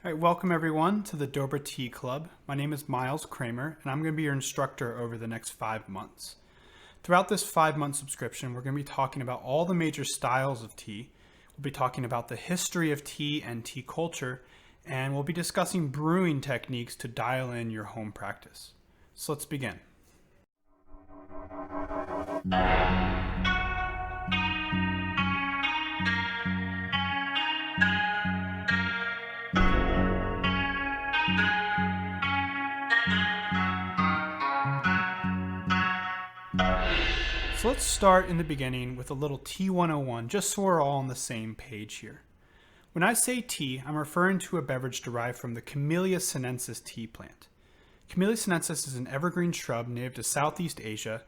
All right, welcome everyone to the Dobra Tea Club. My name is Miles Kramer, and I'm going to be your instructor over the next 5 months. Throughout this 5-month subscription, we're going to be talking about all the major styles of tea. We'll be talking about the history of tea and tea culture, and we'll be discussing brewing techniques to dial in your home practice. So let's begin. So let's start in the beginning with a little tea 101, just so we're all on the same page here. When I say tea, I'm referring to a beverage derived from the Camellia sinensis tea plant. Camellia sinensis is an evergreen shrub native to Southeast Asia,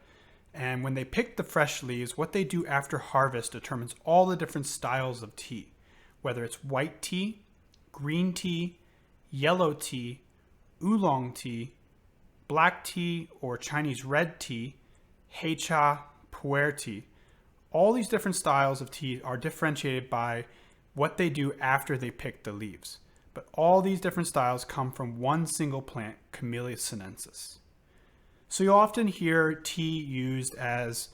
and when they pick the fresh leaves, what they do after harvest determines all the different styles of tea, whether it's white tea, green tea, yellow tea, oolong tea, black tea, or Chinese red tea, heicha, pu'er tea. All these different styles of tea are differentiated by what they do after they pick the leaves. But all these different styles come from one single plant, Camellia sinensis. So you'll often hear tea used as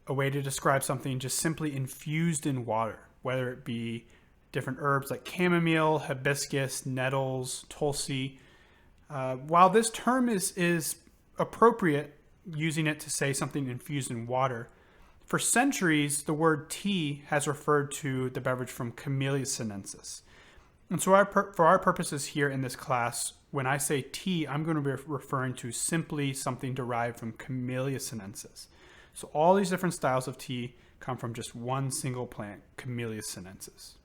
a way to describe something just simply infused in water, whether it be different herbs like chamomile, hibiscus, nettles, tulsi. While this term is appropriate, using it to say something infused in water, for centuries, the word tea has referred to the beverage from Camellia sinensis. And so for our purposes here in this class, when I say tea, I'm going to be referring to simply something derived from Camellia sinensis. So all these different styles of tea come from just one single plant, Camellia sinensis.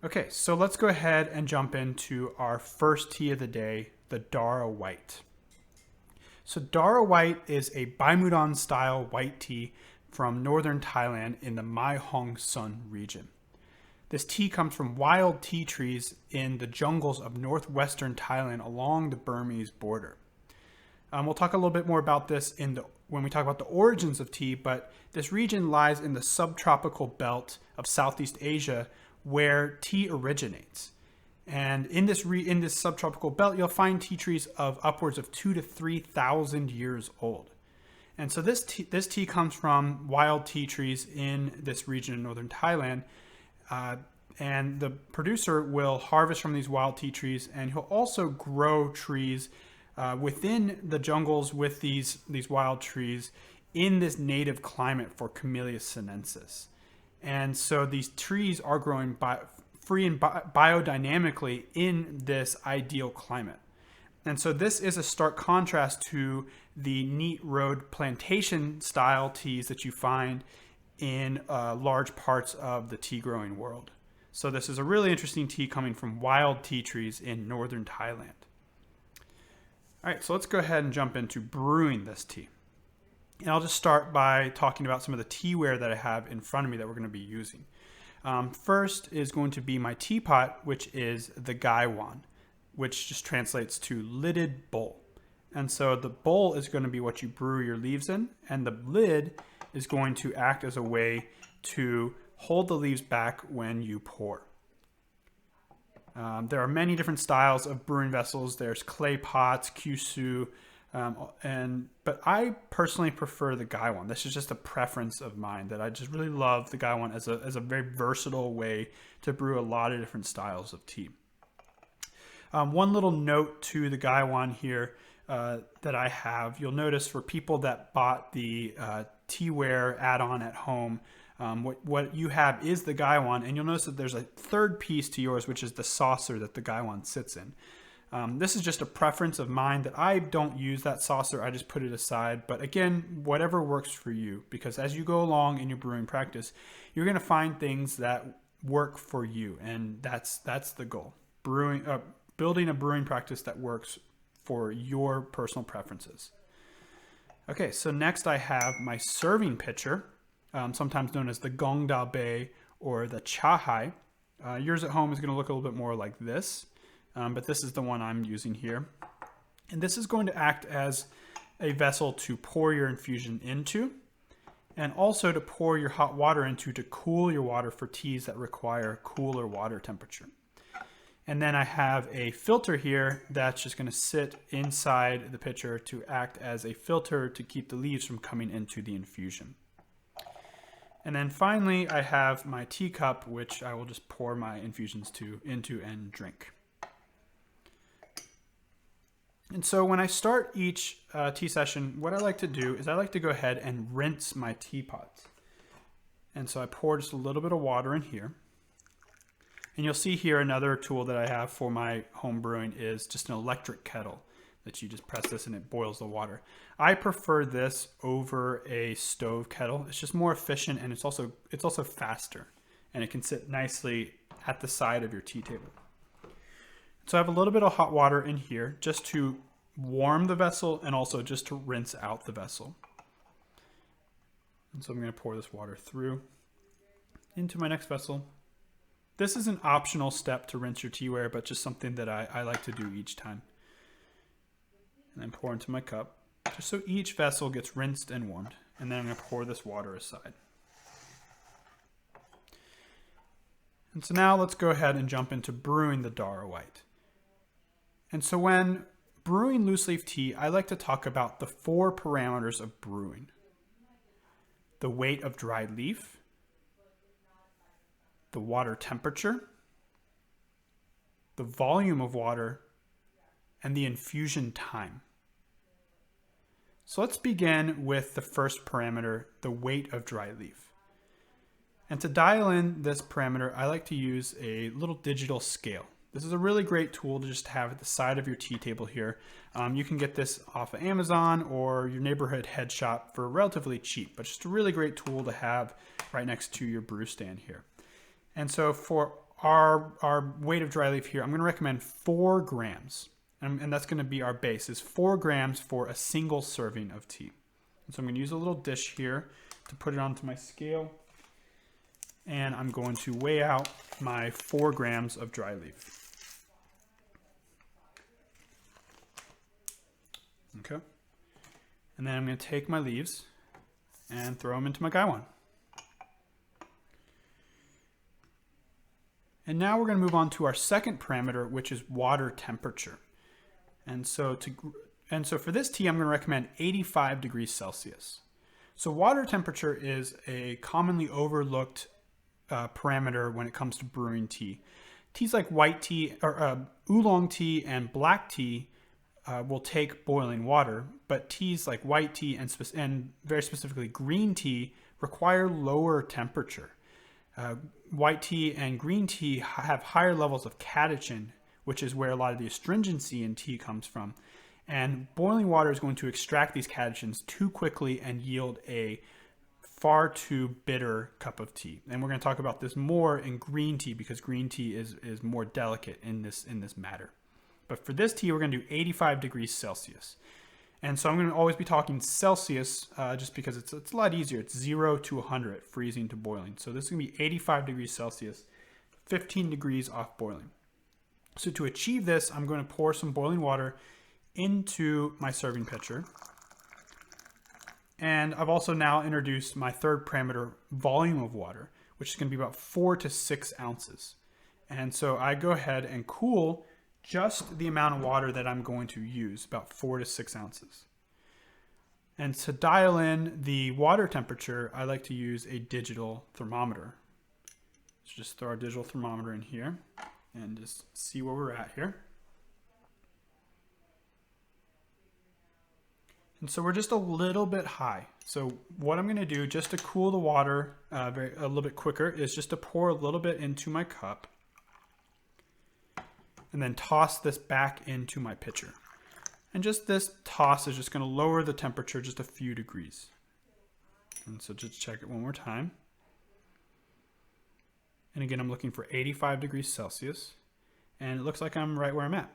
Okay, so let's go ahead and jump into our first tea of the day, the Dhara White. So Dhara White is a Baimudan style white tea from northern Thailand in the Mae Hong Son region. This tea comes from wild tea trees in the jungles of northwestern Thailand along the Burmese border. We'll talk a little bit more about this when we talk about the origins of tea, but this region lies in the subtropical belt of Southeast Asia, where tea originates. And in this subtropical belt, you'll find tea trees of upwards of 2,000 to 3,000 years old. And so this tea comes from wild tea trees in this region in northern Thailand. And the producer will harvest from these wild tea trees, and he'll also grow trees within the jungles with these wild trees in this native climate for Camellia sinensis. And so these trees are growing free and biodynamically in this ideal climate. And so this is a stark contrast to the neat road plantation style teas that you find in large parts of the tea growing world. So this is a really interesting tea coming from wild tea trees in northern Thailand. All right, so let's go ahead and jump into brewing this tea. And I'll just start by talking about some of the teaware that I have in front of me that we're going to be using. First is going to be my teapot, which is the gaiwan, which just translates to lidded bowl. And so the bowl is going to be what you brew your leaves in, and the lid is going to act as a way to hold the leaves back when you pour. There are many different styles of brewing vessels. There's clay pots, kyusu, but I personally prefer the gaiwan. This is just a preference of mine, that I just really love the gaiwan as a very versatile way to brew a lot of different styles of tea. One little note to the gaiwan here that I have, you'll notice for people that bought the teaware add-on at home, what you have is the gaiwan, and you'll notice that there's a third piece to yours, which is the saucer that the gaiwan sits in. This is just a preference of mine that I don't use that saucer. I just put it aside. But again, whatever works for you, because as you go along in your brewing practice, you're going to find things that work for you. And that's the goal. Building a brewing practice that works for your personal preferences. Okay, so next I have my serving pitcher, sometimes known as the gongda bei or the chahai. Yours at home is going to look a little bit more like this. But this is the one I'm using here. And this is going to act as a vessel to pour your infusion into. and also to pour your hot water into to cool your water for teas that require cooler water temperature. And then I have a filter here that's just going to sit inside the pitcher to act as a filter to keep the leaves from coming into the infusion. And then finally, I have my teacup, which I will just pour my infusions into and drink. And so when I start each tea session, what I like to do is I like to go ahead and rinse my teapots. And so I pour just a little bit of water in here. And you'll see here another tool that I have for my home brewing is just an electric kettle that you just press this and it boils the water. I prefer this over a stove kettle. It's just more efficient and it's also faster, and it can sit nicely at the side of your tea table. So I have a little bit of hot water in here just to warm the vessel and also just to rinse out the vessel. And so I'm going to pour this water through into my next vessel. This is an optional step to rinse your teaware, but just something that I like to do each time. And then pour into my cup, just so each vessel gets rinsed and warmed. And then I'm going to pour this water aside. And so now let's go ahead and jump into brewing the Dhara White. And so when brewing loose leaf tea, I like to talk about the 4 parameters of brewing: the weight of dried leaf, the water temperature, the volume of water, and the infusion time. So let's begin with the first parameter, the weight of dry leaf. And to dial in this parameter, I like to use a little digital scale. This is a really great tool to just have at the side of your tea table here. You can get this off of Amazon or your neighborhood head shop for relatively cheap, but just a really great tool to have right next to your brew stand here. And so for our weight of dry leaf here, I'm going to recommend 4 grams. And that's going to be our base, is 4 grams for a single serving of tea. And so I'm going to use a little dish here to put it onto my scale. And I'm going to weigh out my 4 grams of dry leaf. Okay. And then I'm going to take my leaves and throw them into my gaiwan. And now we're going to move on to our second parameter, which is water temperature. And so for this tea, I'm going to recommend 85 degrees Celsius. So water temperature is a commonly overlooked parameter when it comes to brewing tea. Teas like white tea or oolong tea and black tea will take boiling water, but teas like white tea and very specifically green tea require lower temperature. White tea and green tea have higher levels of catechin, which is where a lot of the astringency in tea comes from. And boiling water is going to extract these catechins too quickly and yield a far too bitter cup of tea. And we're going to talk about this more in green tea because green tea is more delicate in this matter. But for this tea, we're going to do 85 degrees Celsius. And so I'm going to always be talking Celsius just because it's a lot easier. It's 0 to 100, freezing to boiling. So this is going to be 85 degrees Celsius, 15 degrees off boiling. So to achieve this, I'm going to pour some boiling water into my serving pitcher. And I've also now introduced my third parameter, volume of water, which is going to be about 4 to 6 ounces. And so I go ahead and cool just the amount of water that I'm going to use, about 4 to 6 ounces. And to dial in the water temperature, I like to use a digital thermometer. So just throw our digital thermometer in here and just see where we're at here. And so we're just a little bit high. So what I'm going to do just to cool the water a little bit quicker is just to pour a little bit into my cup and then toss this back into my pitcher. And just this toss is just going to lower the temperature just a few degrees. And so just check it one more time. And again, I'm looking for 85 degrees Celsius. And it looks like I'm right where I'm at.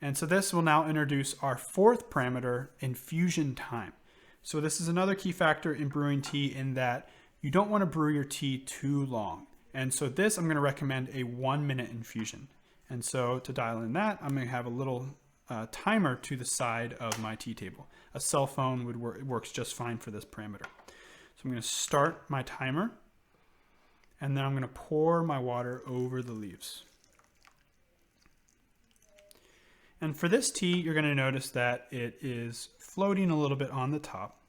And so this will now introduce our fourth parameter, infusion time. So this is another key factor in brewing tea in that you don't want to brew your tea too long. And so this, I'm going to recommend a 1-minute infusion. And so to dial in that, I'm going to have a little timer to the side of my tea table. A cell phone works just fine for this parameter. So I'm I'm going to start my timer, and then I'm going to pour my water over the leaves. And for this tea, you're going to notice that it is floating a little bit on the top.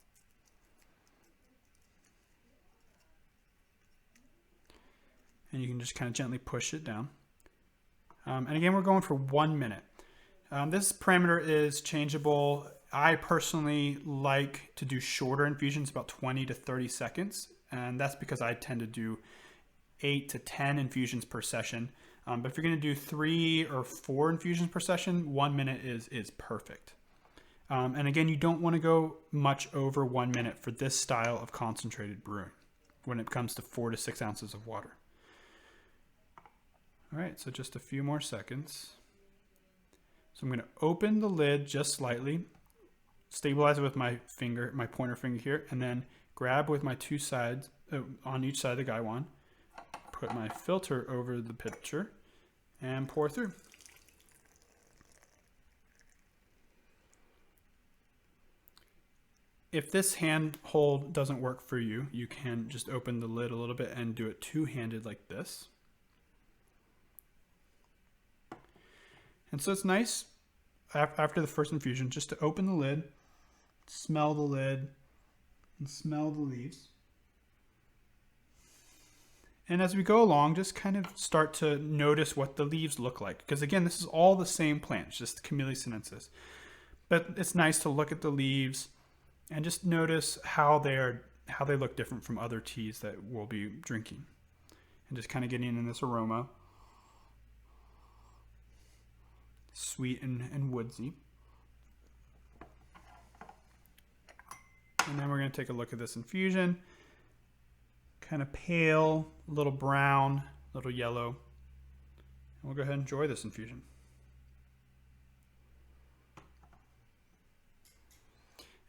And you can just kind of gently push it down. And again, we're going for 1 minute. This parameter is changeable. I personally like to do shorter infusions, about 20 to 30 seconds. And that's because I tend to do 8 to 10 infusions per session. But if you're going to do 3 or 4 infusions per session, 1 minute is perfect. And again, you don't want to go much over 1 minute for this style of concentrated brewing when it comes to 4 to 6 ounces of water. All right, so just a few more seconds. So I'm going to open the lid just slightly, stabilize it with my finger, my pointer finger here, and then grab with my 2 sides on each side of the gaiwan, put my filter over the pitcher, and pour through. If this hand hold doesn't work for you, you can just open the lid a little bit and do it two-handed like this. And so it's nice after the first infusion just to open the lid, smell the lid, and smell the leaves. And as we go along, just kind of start to notice what the leaves look like. Because again, this is all the same plant, just Camellia sinensis. But it's nice to look at the leaves and just notice how they look different from other teas that we'll be drinking. And just kind of getting in this aroma. Sweet and woodsy. And then we're going to take a look at this infusion. Kind of pale, a little brown, a little yellow. And we'll go ahead and enjoy this infusion.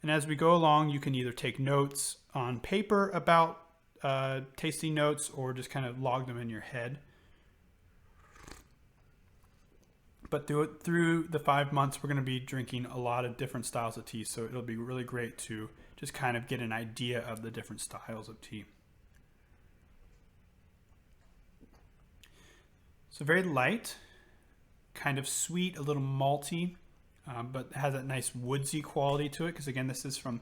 And as we go along, you can either take notes on paper about tasting notes or just kind of log them in your head. But through the 5 months, we're going to be drinking a lot of different styles of tea. So it'll be really great to just kind of get an idea of the different styles of tea. So very light, kind of sweet, a little malty, but has that nice woodsy quality to it. Because again, this is from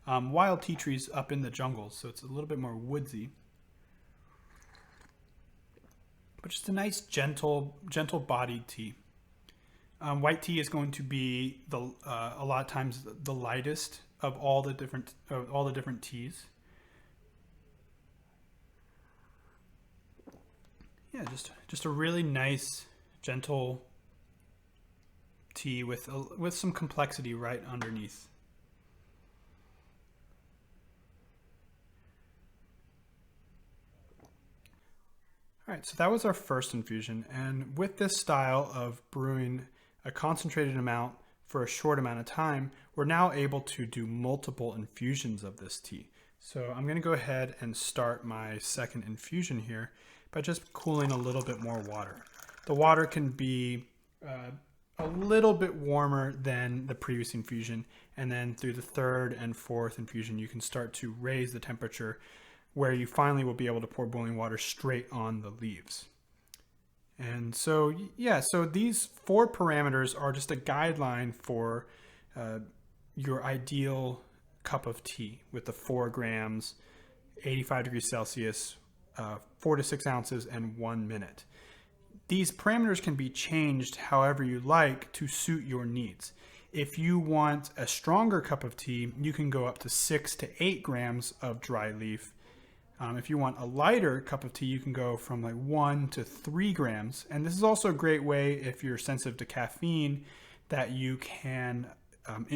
wild tea trees up in the jungles. So it's a little bit more woodsy. But just a nice, gentle bodied tea. White tea is going to be a lot of times the lightest of all the different teas. Yeah, just a really nice, gentle tea with some complexity right underneath. All right, so that was our first infusion, and with this style of brewing a concentrated amount for a short amount of time, we're now able to do multiple infusions of this tea. So I'm going to go ahead and start my second infusion here by just cooling a little bit more water. The water can be a little bit warmer than the previous infusion, and then through the third and fourth infusion, you can start to raise the temperature where you finally will be able to pour boiling water straight on the leaves. And so, yeah, so these 4 parameters are just a guideline for your ideal cup of tea with the 4 grams, 85 degrees Celsius, 4 to 6 ounces, and 1 minute. These parameters can be changed however you like to suit your needs. If you want a stronger cup of tea, you can go up to 6 to 8 grams of dry leaf. If you want a lighter cup of tea, you can go from like 1 to 3 grams. And this is also a great way, if you're sensitive to caffeine, that you can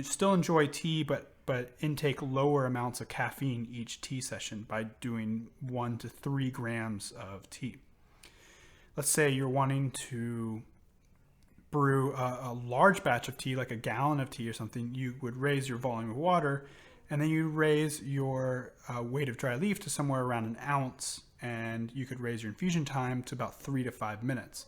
still enjoy tea, but intake lower amounts of caffeine each tea session by doing 1 to 3 grams of tea. Let's say you're wanting to brew a large batch of tea, like a gallon of tea or something. You would raise your volume of water, and then you raise your weight of dry leaf to somewhere around 1 ounce, and you could raise your infusion time to about 3 to 5 minutes.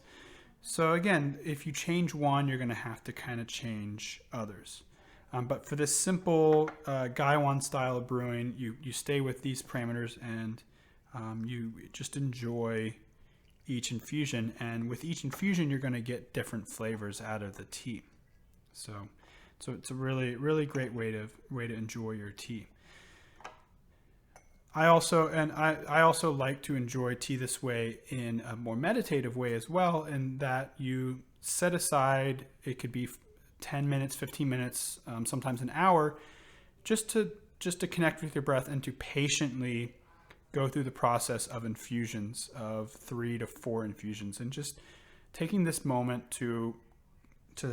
So again, if you change one, you're going to have to kind of change others. But for this simple Gaiwan style of brewing, you stay with these parameters, and you just enjoy each infusion. And with each infusion, you're going to get different flavors out of the tea. So it's a really, really great way to enjoy your tea. I also like to enjoy tea this way in a more meditative way as well, in that you set aside, it could be 10 minutes, 15 minutes, sometimes an hour, just to connect with your breath and to patiently go through the process of infusions, of 3 to 4 infusions, and just taking this moment to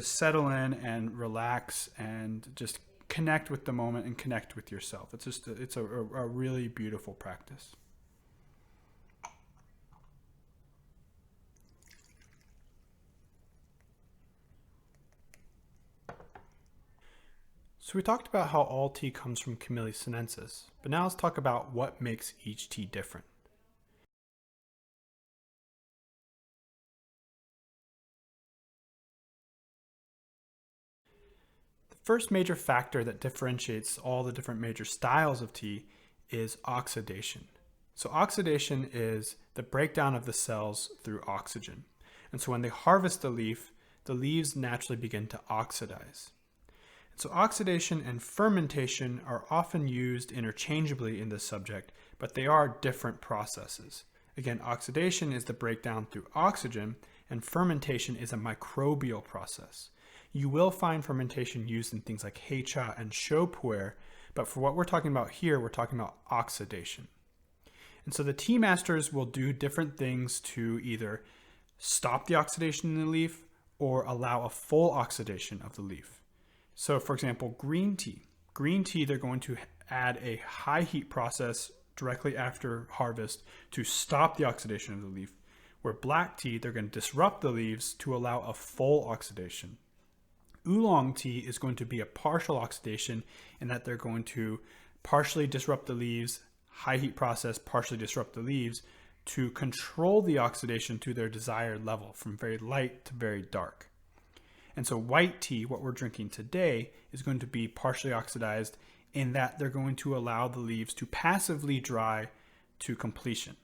settle in and relax and just connect with the moment and connect with yourself. It's a really beautiful practice. So we talked about how all tea comes from Camellia sinensis, but now let's talk about what makes each tea different. The first major factor that differentiates all the different major styles of tea is oxidation. So oxidation is the breakdown of the cells through oxygen. And so when they harvest the leaves naturally begin to oxidize. So oxidation and fermentation are often used interchangeably in this subject, but they are different processes. Again, oxidation is the breakdown through oxygen, and fermentation is a microbial process. You will find fermentation used in things like heicha and shou pu'er, but for what we're talking about here, we're talking about oxidation. And so the tea masters will do different things to either stop the oxidation in the leaf or allow a full oxidation of the leaf. So for example, green tea, they're going to add a high heat process directly after harvest to stop the oxidation of the leaf, where black tea, they're going to disrupt the leaves to allow a full oxidation. Oolong tea is going to be a partial oxidation in that they're going to partially disrupt the leaves, high heat process, partially disrupt the leaves to control the oxidation to their desired level from very light to very dark. And so white tea, what we're drinking today, is going to be partially oxidized in that they're going to allow the leaves to passively dry to completion.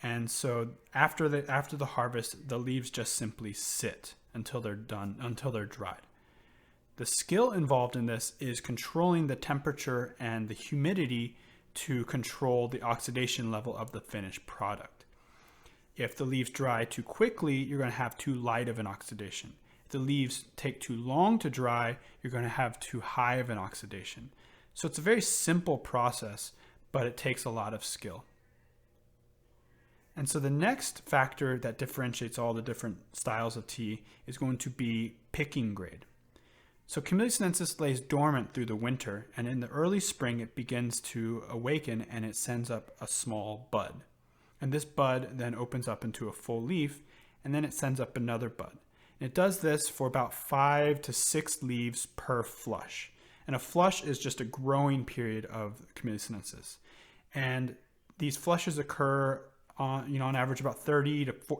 And so after the harvest, the leaves just simply sit until they're done, until they're dried. The skill involved in this is controlling the temperature and the humidity to control the oxidation level of the finished product. If the leaves dry too quickly, you're going to have too light of an oxidation. If the leaves take too long to dry, you're going to have too high of an oxidation. So it's a very simple process, but it takes a lot of skill. And so the next factor that differentiates all the different styles of tea is going to be picking grade. So Camellia sinensis lays dormant through the winter, and in the early spring it begins to awaken and it sends up a small bud. And this bud then opens up into a full leaf, and then it sends up another bud. And it does this for about 5 to 6 leaves per flush. And a flush is just a growing period of Camellia sinensis. And these flushes occur on average about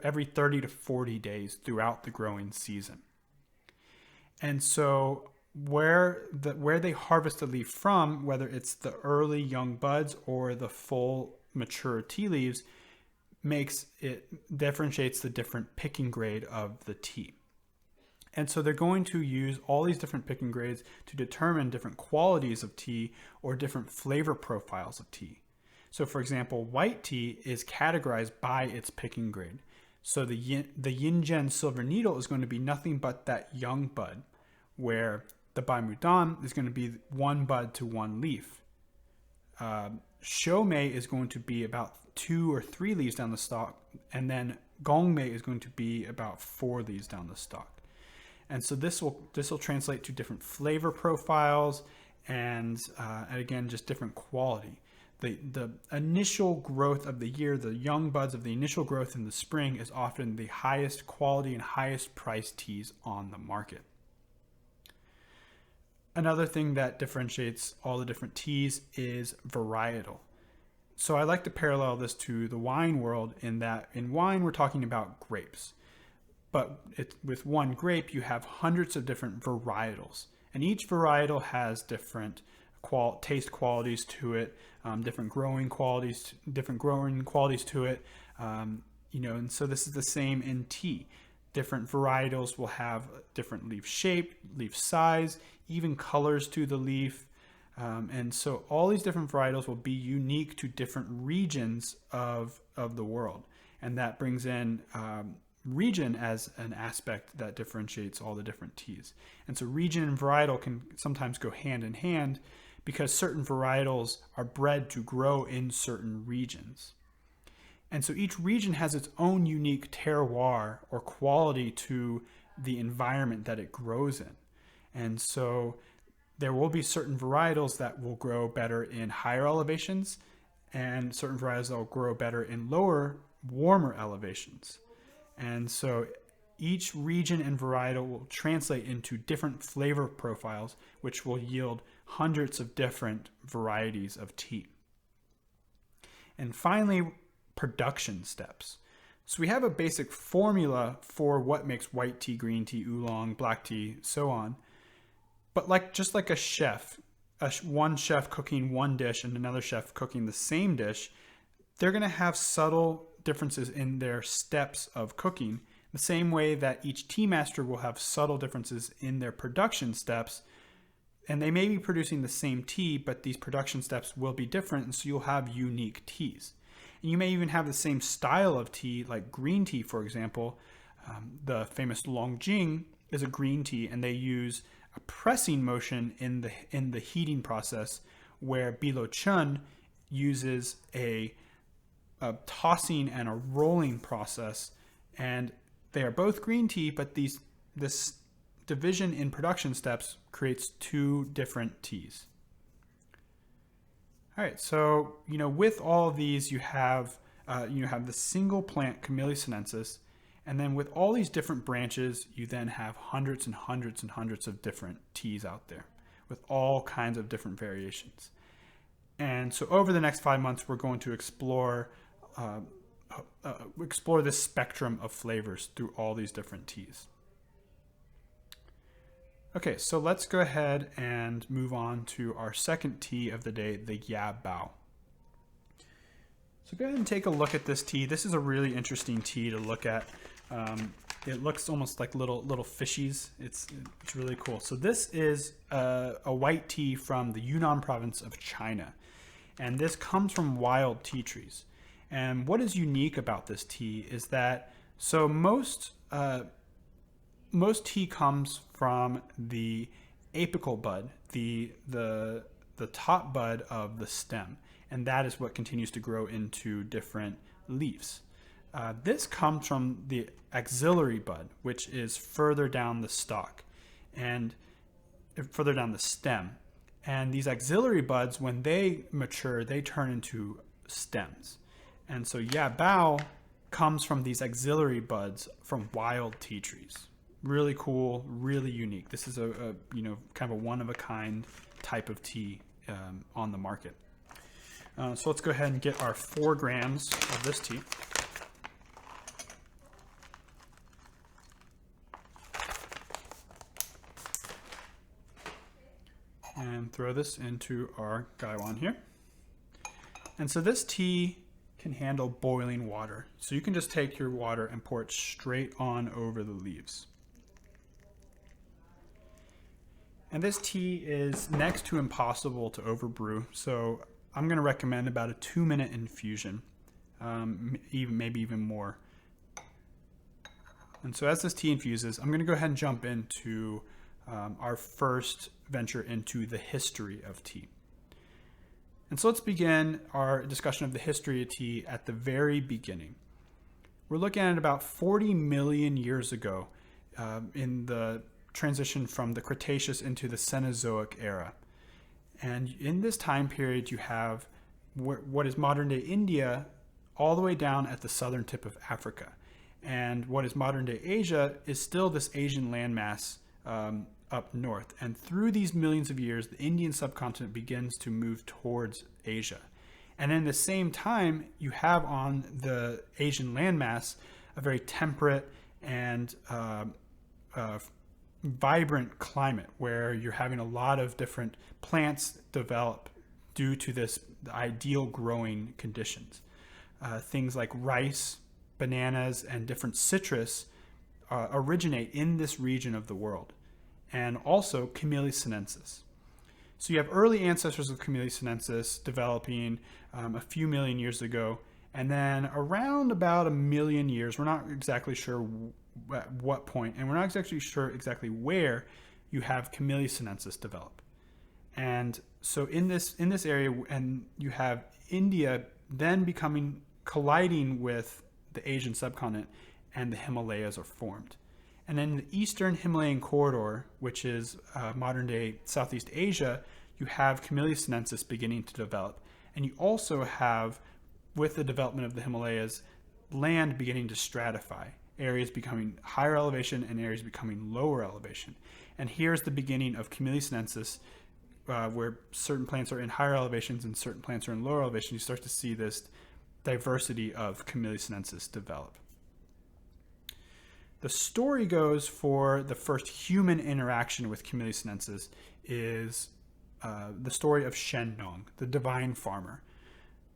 every 30 to 40 days throughout the growing season. And so where they harvest the leaf from, whether it's the early young buds or the full mature tea leaves, differentiates the different picking grade of the tea. And so they're going to use all these different picking grades to determine different qualities of tea or different flavor profiles of tea. So for example, white tea is categorized by its picking grade. So the Yinzhen silver needle is going to be nothing but that young bud, where the Bai Mudan is going to be 1 bud to 1 leaf. Shou Mei is going to be about 2 or 3 leaves down the stalk, and then Gong Mei is going to be about 4 leaves down the stalk. And so this will translate to different flavor profiles and again, just different quality. The initial growth of the year, the young buds of the initial growth in the spring, is often the highest quality and highest priced teas on the market. Another thing that differentiates all the different teas is varietal. So I like to parallel this to the wine world in that in wine we're talking about grapes. But with one grape, you have hundreds of different varietals. And each varietal has different taste qualities to it, different growing qualities to it. And so this is the same in tea. Different varietals will have different leaf shape, leaf size, even colors to the leaf. And so all these different varietals will be unique to different regions of the world. And that brings in region as an aspect that differentiates all the different teas. And so region and varietal can sometimes go hand in hand because certain varietals are bred to grow in certain regions. And so each region has its own unique terroir or quality to the environment that it grows in. And so there will be certain varietals that will grow better in higher elevations and certain varietals that will grow better in lower, warmer elevations. And so each region and varietal will translate into different flavor profiles, which will yield hundreds of different varieties of tea. And finally, production steps. So we have a basic formula for what makes white tea, green tea, oolong, black tea, so on. But just like a chef, one chef cooking one dish and another chef cooking the same dish, they're going to have subtle differences in their steps of cooking, the same way that each tea master will have subtle differences in their production steps. And they may be producing the same tea, but these production steps will be different, and so you'll have unique teas. And you may even have the same style of tea, like green tea, for example. The famous Longjing is a green tea, and they use a pressing motion in the heating process, where Bilo Chun uses a tossing and a rolling process, and they are both green tea, but this division in production steps creates two different teas. All right, so with all of these, you have the single plant Camellia sinensis, and then with all these different branches, you then have hundreds and hundreds and hundreds of different teas out there with all kinds of different variations. And so over the next 5 months, we're going to explore this spectrum of flavors through all these different teas. Okay, so let's go ahead and move on to our second tea of the day, the Ya Bao. So go ahead and take a look at this tea. This is a really interesting tea to look at. It looks almost like little fishies. It's really cool. So this is a white tea from the Yunnan province of China. And this comes from wild tea trees. And what is unique about this tea is that, so most tea comes from the apical bud, the top bud of the stem, and that is what continues to grow into different leaves. This comes from the axillary bud, which is further down the stalk and further down the stem. And these axillary buds, when they mature, they turn into stems. And so Ya Bao comes from these axillary buds from wild tea trees. Really cool, really unique. This is a kind of a one-of-a-kind type of tea on the market. So let's go ahead and get our 4 grams of this tea. And throw this into our gaiwan here. And so this tea can handle boiling water. So you can just take your water and pour it straight on over the leaves. And this tea is next to impossible to overbrew, so I'm going to recommend about a 2-minute infusion, maybe even more. And so as this tea infuses, I'm going to go ahead and jump into our first venture into the history of tea. And so let's begin our discussion of the history of tea at the very beginning. We're looking at about 40 million years ago in the transition from the Cretaceous into the Cenozoic era. And in this time period, you have what is modern day India all the way down at the southern tip of Africa. And what is modern day Asia is still this Asian landmass up north. And through these millions of years, the Indian subcontinent begins to move towards Asia. And in the same time, you have on the Asian landmass a very temperate and vibrant climate where you're having a lot of different plants develop due to this ideal growing conditions. Things like rice, bananas, and different citrus originate in this region of the world, and also Camellia sinensis. So you have early ancestors of Camellia sinensis developing a few million years ago, and then around about a million years, we're not exactly sure at what point, and we're not exactly sure exactly where you have Camellia sinensis develop. And so in this area, and you have India then colliding with the Asian subcontinent, and the Himalayas are formed. And then the eastern Himalayan corridor, which is modern day Southeast Asia, you have Camellia sinensis beginning to develop. And you also have, with the development of the Himalayas, land beginning to stratify, areas becoming higher elevation and areas becoming lower elevation. And here's the beginning of Camellia sinensis, where certain plants are in higher elevations and certain plants are in lower elevations. You start to see this diversity of Camellia sinensis develop. The story goes for the first human interaction with Camellia sinensis is the story of Shen Nong, the divine farmer.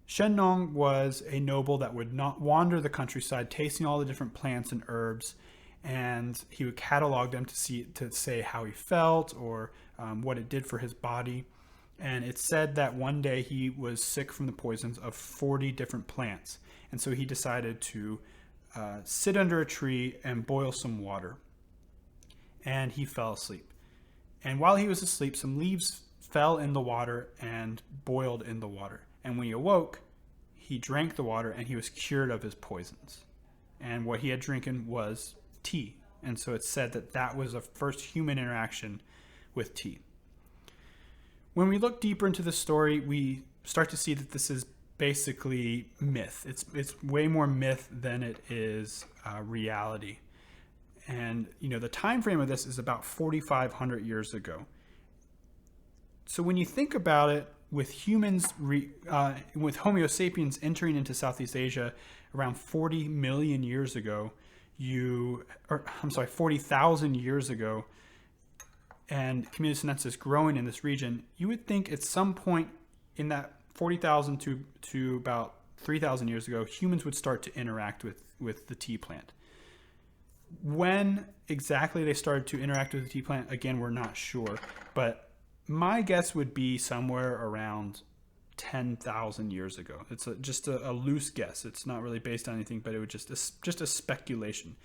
Shen Nong was a noble that would not wander the countryside, tasting all the different plants and herbs, and he would catalog them to say how he felt or what it did for his body. And it said that one day he was sick from the poisons of 40 different plants, and so he decided to sit under a tree and boil some water. And he fell asleep. And while he was asleep, some leaves fell in the water and boiled in the water. And when he awoke, he drank the water and he was cured of his poisons. And what he had drinking was tea. And so it's said that that was the first human interaction with tea. When we look deeper into the story, we start to see that this is basically myth. It's way more myth than it is reality. And the time frame of this is about 4,500 years ago. So when you think about it, with humans, with Homo sapiens entering into Southeast Asia around 40 million years ago, 40,000 years ago, and Camellia sinensis growing in this region, you would think at some point in that 40,000 to about 3,000 years ago, humans would start to interact with the tea plant. When exactly they started to interact with the tea plant, again, we're not sure. But my guess would be somewhere around 10,000 years ago. It's just a loose guess. It's not really based on anything, but it would just a speculation,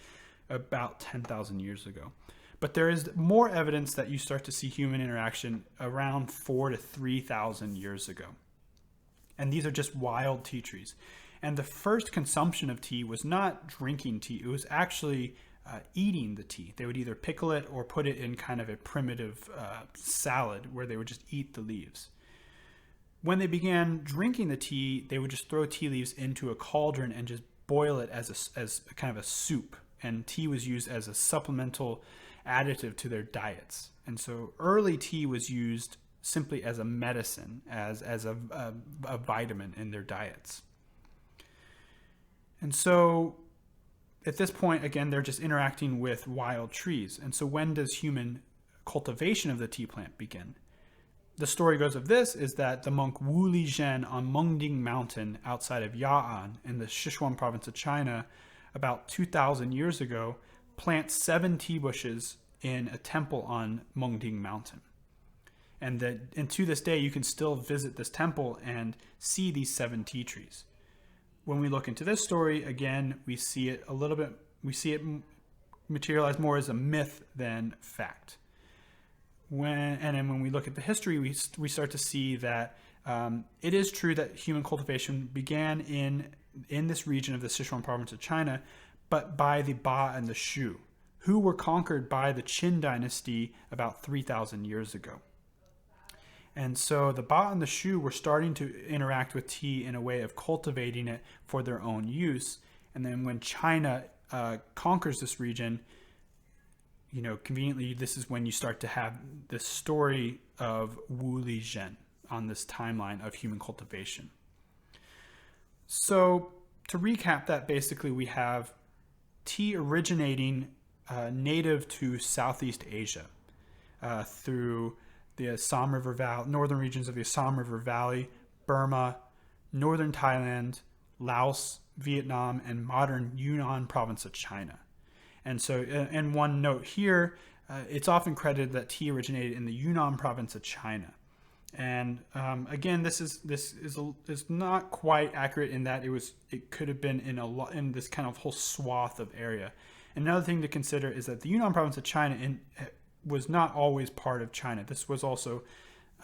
about 10,000 years ago. But there is more evidence that you start to see human interaction around 4,000 to 3,000 years ago. And these are just wild tea trees. And the first consumption of tea was not drinking tea. It was actually eating the tea. They would either pickle it or put it in kind of a primitive salad where they would just eat the leaves. When they began drinking the tea, they would just throw tea leaves into a cauldron and just boil it as kind of a soup. And tea was used as a supplemental additive to their diets. And so early tea was used simply as a medicine, as a vitamin in their diets. And so at this point, again, they're just interacting with wild trees. And so when does human cultivation of the tea plant begin? The story goes of this is that the monk Wu Li Zhen on Mengding Mountain outside of Ya'an in the Sichuan province of China about 2,000 years ago plants 7 tea bushes in a temple on Mengding Mountain. And to this day, you can still visit this temple and see these 7 tea trees. When we look into this story, again, we see it materialize more as a myth than fact. When we look at the history, we start to see that it is true that human cultivation began in this region of the Sichuan province of China, but by the Ba and the Shu, who were conquered by the Qin dynasty about 3,000 years ago. And so the Ba and the Shu were starting to interact with tea in a way of cultivating it for their own use. And then when China conquers this region, conveniently, this is when you start to have this story of Wu Li Zhen on this timeline of human cultivation. So to recap that, basically we have tea originating native to Southeast Asia through the Assam River Valley, northern regions of the Assam River Valley, Burma, northern Thailand, Laos, Vietnam, and modern Yunnan province of China. And so, and one note here, it's often credited that tea originated in the Yunnan province of China. And again, this is not quite accurate in that it could have been in this kind of whole swath of area. Another thing to consider is that the Yunnan province of China was not always part of China. This was also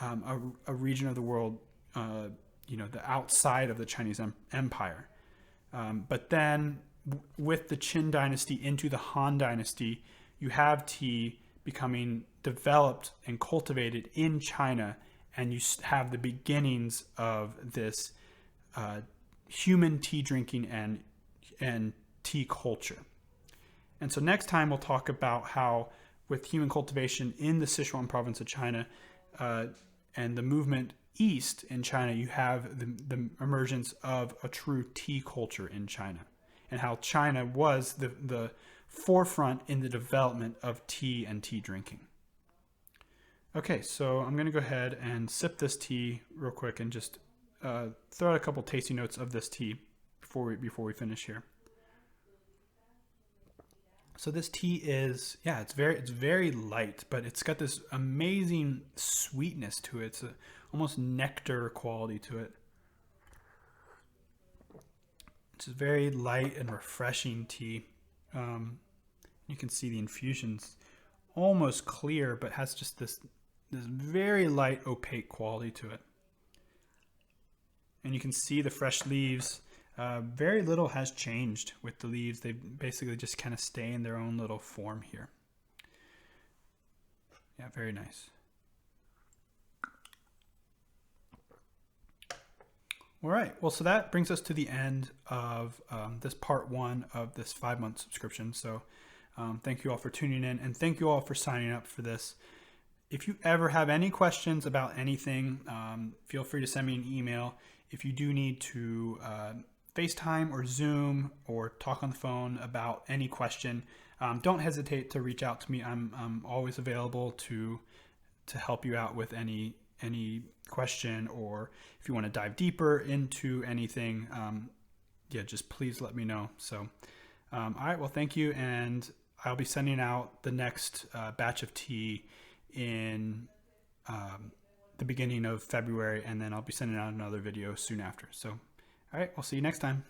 a region of the world, the outside of the Chinese Empire. But then with the Qin dynasty into the Han dynasty, you have tea becoming developed and cultivated in China, and you have the beginnings of this human tea drinking and tea culture. And so next time we'll talk about how with human cultivation in the Sichuan province of China and the movement east in China, you have the emergence of a true tea culture in China, and how China was the forefront in the development of tea and tea drinking. Okay, so I'm going to go ahead and sip this tea real quick and just throw out a couple tasty notes of this tea before we finish here. So this tea is, it's very light, but it's got this amazing sweetness to it. It's almost nectar quality to it. It's a very light and refreshing tea. You can see the infusion's almost clear, but has just this very light, opaque quality to it. And you can see the fresh leaves. Very little has changed with the leaves. They basically just kind of stay in their own little form here. Yeah, very nice. All right, well, so that brings us to the end of this part 1 of this 5-month subscription. So thank you all for tuning in, and thank you all for signing up for this. If you ever have any questions about anything, feel free to send me an email. If you do need to FaceTime or Zoom or talk on the phone about any question, don't hesitate to reach out to me. I'm always available to help you out with any question, or if you want to dive deeper into anything, just please let me know. So, all right, well, thank you, and I'll be sending out the next batch of tea in the beginning of February, and then I'll be sending out another video soon after. So, all right, I'll see you next time.